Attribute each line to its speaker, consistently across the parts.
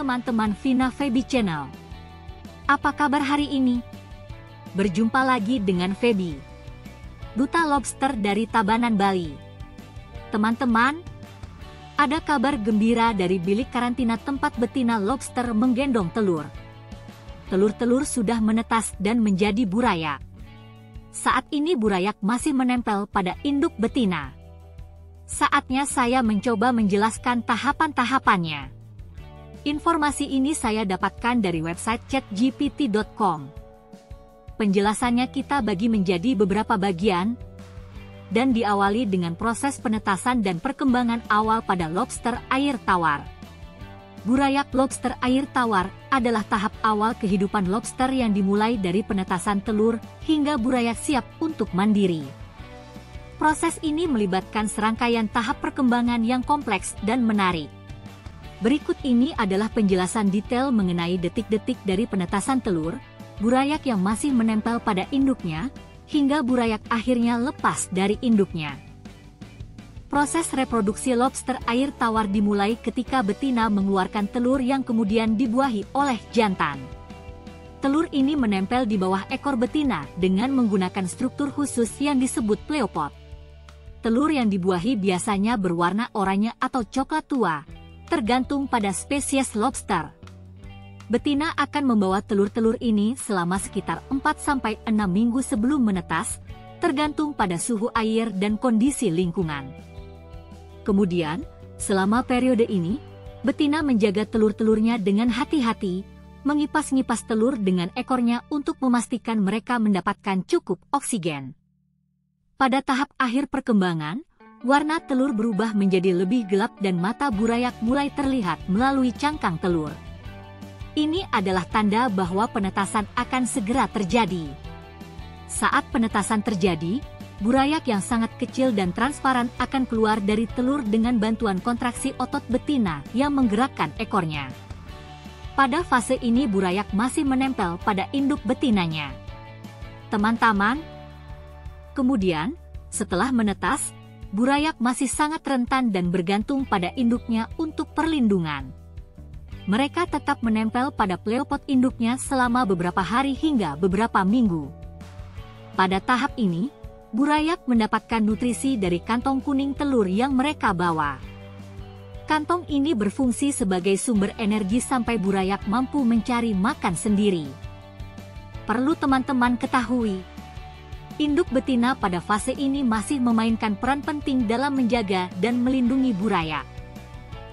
Speaker 1: teman-teman Vina Feby Channel. Apa kabar hari ini? Berjumpa lagi dengan Feby, duta lobster dari Tabanan, Bali. Teman-teman, ada kabar gembira dari bilik karantina tempat betina lobster menggendong telur. Telur-telur sudah menetas dan menjadi burayak. Saat ini burayak masih menempel pada induk betina. Saatnya saya mencoba menjelaskan tahapan-tahapannya. Informasi ini saya dapatkan dari website chatgpt.com. Penjelasannya kita bagi menjadi beberapa bagian, dan diawali dengan proses penetasan dan perkembangan awal pada lobster air tawar. Burayak lobster air tawar adalah tahap awal kehidupan lobster yang dimulai dari penetasan telur hingga burayak siap untuk mandiri. Proses ini melibatkan serangkaian tahap perkembangan yang kompleks dan menarik. Berikut ini adalah penjelasan detail mengenai detik-detik dari penetasan telur, burayak yang masih menempel pada induknya, hingga burayak akhirnya lepas dari induknya. Proses reproduksi lobster air tawar dimulai ketika betina mengeluarkan telur yang kemudian dibuahi oleh jantan. Telur ini menempel di bawah ekor betina dengan menggunakan struktur khusus yang disebut pleopod. Telur yang dibuahi biasanya berwarna oranye atau coklat tua, tergantung pada spesies lobster. Betina akan membawa telur-telur ini selama sekitar 4-6 minggu sebelum menetas, tergantung pada suhu air dan kondisi lingkungan. Kemudian, selama periode ini, betina menjaga telur-telurnya dengan hati-hati, mengipas-ngipas telur dengan ekornya untuk memastikan mereka mendapatkan cukup oksigen. Pada tahap akhir perkembangan, warna telur berubah menjadi lebih gelap dan mata burayak mulai terlihat melalui cangkang telur. Ini adalah tanda bahwa penetasan akan segera terjadi. Saat penetasan terjadi, burayak yang sangat kecil dan transparan akan keluar dari telur dengan bantuan kontraksi otot betina yang menggerakkan ekornya. Pada fase ini burayak masih menempel pada induk betinanya. Teman-teman, kemudian, setelah menetas, burayak masih sangat rentan dan bergantung pada induknya untuk perlindungan. Mereka tetap menempel pada pleopod induknya selama beberapa hari hingga beberapa minggu. Pada tahap ini, burayak mendapatkan nutrisi dari kantong kuning telur yang mereka bawa. Kantong ini berfungsi sebagai sumber energi sampai burayak mampu mencari makan sendiri. Perlu teman-teman ketahui, induk betina pada fase ini masih memainkan peran penting dalam menjaga dan melindungi burayak.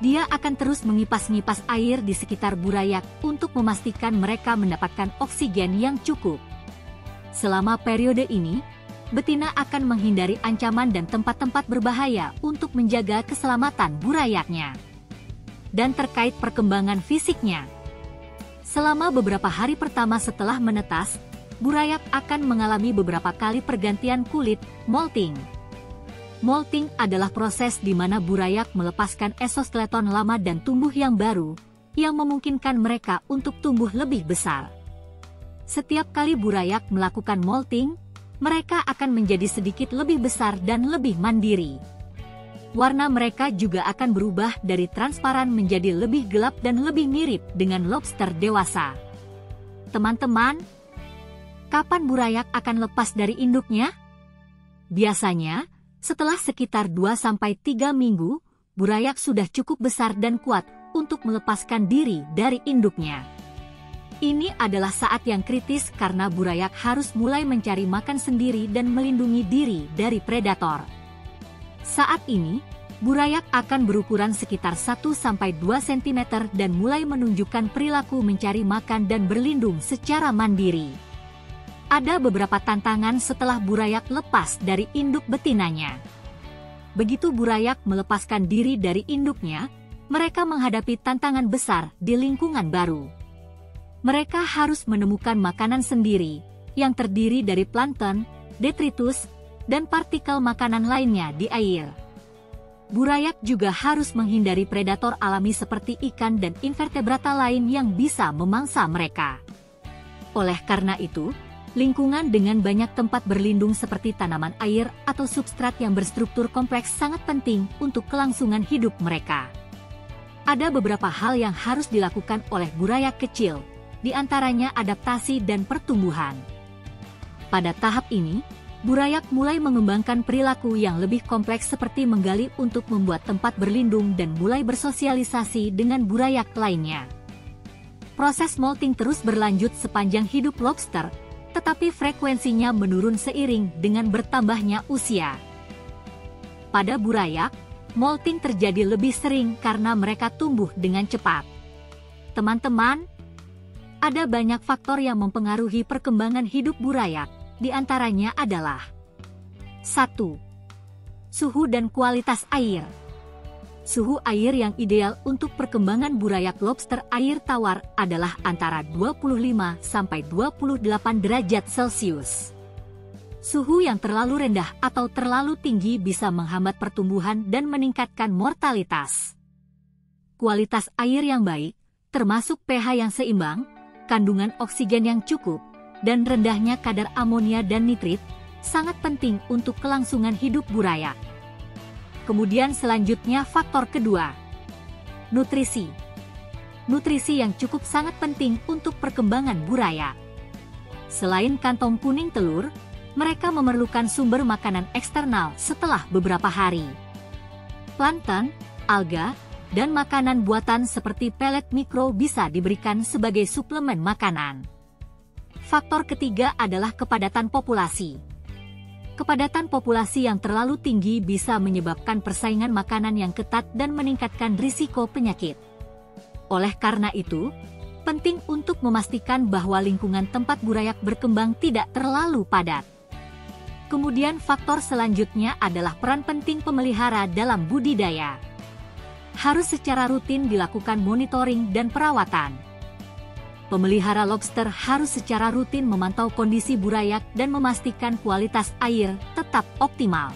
Speaker 1: Dia akan terus mengipas-ngipas air di sekitar burayak untuk memastikan mereka mendapatkan oksigen yang cukup. Selama periode ini, betina akan menghindari ancaman dan tempat-tempat berbahaya untuk menjaga keselamatan burayaknya. Dan terkait perkembangan fisiknya, selama beberapa hari pertama setelah menetas, burayak akan mengalami beberapa kali pergantian kulit, molting. Molting adalah proses di mana burayak melepaskan exoskeleton lama dan tumbuh yang baru, yang memungkinkan mereka untuk tumbuh lebih besar. Setiap kali burayak melakukan molting, mereka akan menjadi sedikit lebih besar dan lebih mandiri. Warna mereka juga akan berubah dari transparan menjadi lebih gelap dan lebih mirip dengan lobster dewasa. Teman-teman, kapan burayak akan lepas dari induknya? Biasanya, setelah sekitar 2-3 minggu, burayak sudah cukup besar dan kuat untuk melepaskan diri dari induknya. Ini adalah saat yang kritis karena burayak harus mulai mencari makan sendiri dan melindungi diri dari predator. Saat ini, burayak akan berukuran sekitar 1-2 cm dan mulai menunjukkan perilaku mencari makan dan berlindung secara mandiri. Ada beberapa tantangan setelah burayak lepas dari induk betinanya. Begitu burayak melepaskan diri dari induknya, mereka menghadapi tantangan besar di lingkungan baru. Mereka harus menemukan makanan sendiri, yang terdiri dari plankton, detritus, dan partikel makanan lainnya di air. Burayak juga harus menghindari predator alami seperti ikan dan invertebrata lain yang bisa memangsa mereka. Oleh karena itu, lingkungan dengan banyak tempat berlindung seperti tanaman air atau substrat yang berstruktur kompleks sangat penting untuk kelangsungan hidup mereka. Ada beberapa hal yang harus dilakukan oleh burayak kecil, di antaranya adaptasi dan pertumbuhan. Pada tahap ini, burayak mulai mengembangkan perilaku yang lebih kompleks seperti menggali untuk membuat tempat berlindung dan mulai bersosialisasi dengan burayak lainnya. Proses molting terus berlanjut sepanjang hidup lobster, tetapi frekuensinya menurun seiring dengan bertambahnya usia. Pada burayak, molting terjadi lebih sering karena mereka tumbuh dengan cepat. Teman-teman, ada banyak faktor yang mempengaruhi perkembangan hidup burayak, di antaranya adalah 1. Suhu dan kualitas air. Suhu air yang ideal untuk perkembangan burayak lobster air tawar adalah antara 25–28 derajat Celcius. Suhu yang terlalu rendah atau terlalu tinggi bisa menghambat pertumbuhan dan meningkatkan mortalitas. Kualitas air yang baik, termasuk pH yang seimbang, kandungan oksigen yang cukup, dan rendahnya kadar amonia dan nitrit, sangat penting untuk kelangsungan hidup burayak. Kemudian selanjutnya faktor kedua, nutrisi. Nutrisi yang cukup sangat penting untuk perkembangan burayak. Selain kantong kuning telur, mereka memerlukan sumber makanan eksternal setelah beberapa hari. Plankton, alga, dan makanan buatan seperti pelet mikro bisa diberikan sebagai suplemen makanan. Faktor ketiga adalah kepadatan populasi. Kepadatan populasi yang terlalu tinggi bisa menyebabkan persaingan makanan yang ketat dan meningkatkan risiko penyakit. Oleh karena itu, penting untuk memastikan bahwa lingkungan tempat burayak berkembang tidak terlalu padat. Kemudian faktor selanjutnya adalah peran penting pemelihara dalam budidaya. Harus secara rutin dilakukan monitoring dan perawatan. Pemelihara lobster harus secara rutin memantau kondisi burayak dan memastikan kualitas air tetap optimal.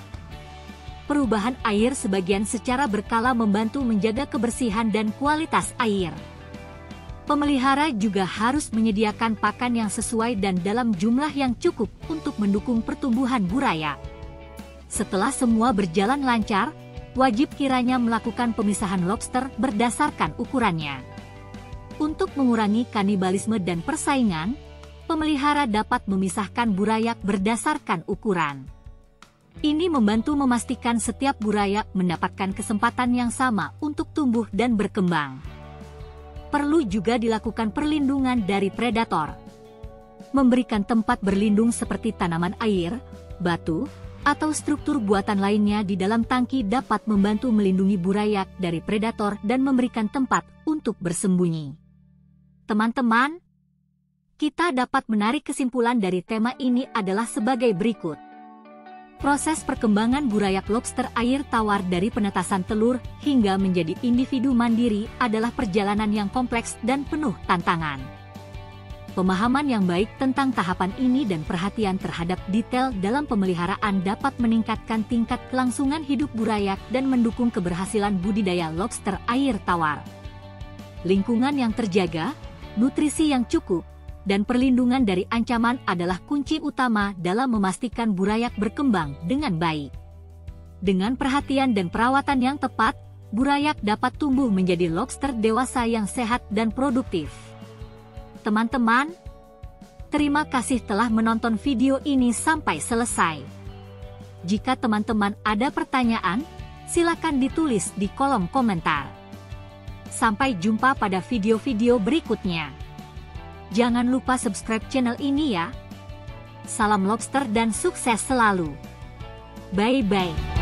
Speaker 1: Perubahan air sebagian secara berkala membantu menjaga kebersihan dan kualitas air. Pemelihara juga harus menyediakan pakan yang sesuai dan dalam jumlah yang cukup untuk mendukung pertumbuhan burayak. Setelah semua berjalan lancar, wajib kiranya melakukan pemisahan lobster berdasarkan ukurannya. Untuk mengurangi kanibalisme dan persaingan, pemelihara dapat memisahkan burayak berdasarkan ukuran. Ini membantu memastikan setiap burayak mendapatkan kesempatan yang sama untuk tumbuh dan berkembang. Perlu juga dilakukan perlindungan dari predator. Memberikan tempat berlindung seperti tanaman air, batu, atau struktur buatan lainnya di dalam tangki dapat membantu melindungi burayak dari predator dan memberikan tempat untuk bersembunyi. Teman-teman, kita dapat menarik kesimpulan dari tema ini adalah sebagai berikut. Proses perkembangan burayak lobster air tawar dari penetasan telur hingga menjadi individu mandiri adalah perjalanan yang kompleks dan penuh tantangan. Pemahaman yang baik tentang tahapan ini dan perhatian terhadap detail dalam pemeliharaan dapat meningkatkan tingkat kelangsungan hidup burayak dan mendukung keberhasilan budidaya lobster air tawar. Lingkungan yang terjaga, nutrisi yang cukup, dan perlindungan dari ancaman adalah kunci utama dalam memastikan burayak berkembang dengan baik. Dengan perhatian dan perawatan yang tepat, burayak dapat tumbuh menjadi lobster dewasa yang sehat dan produktif. Teman-teman, terima kasih telah menonton video ini sampai selesai. Jika teman-teman ada pertanyaan, silakan ditulis di kolom komentar. Sampai jumpa pada video-video berikutnya. Jangan lupa subscribe channel ini ya. Salam lobster dan sukses selalu. Bye-bye.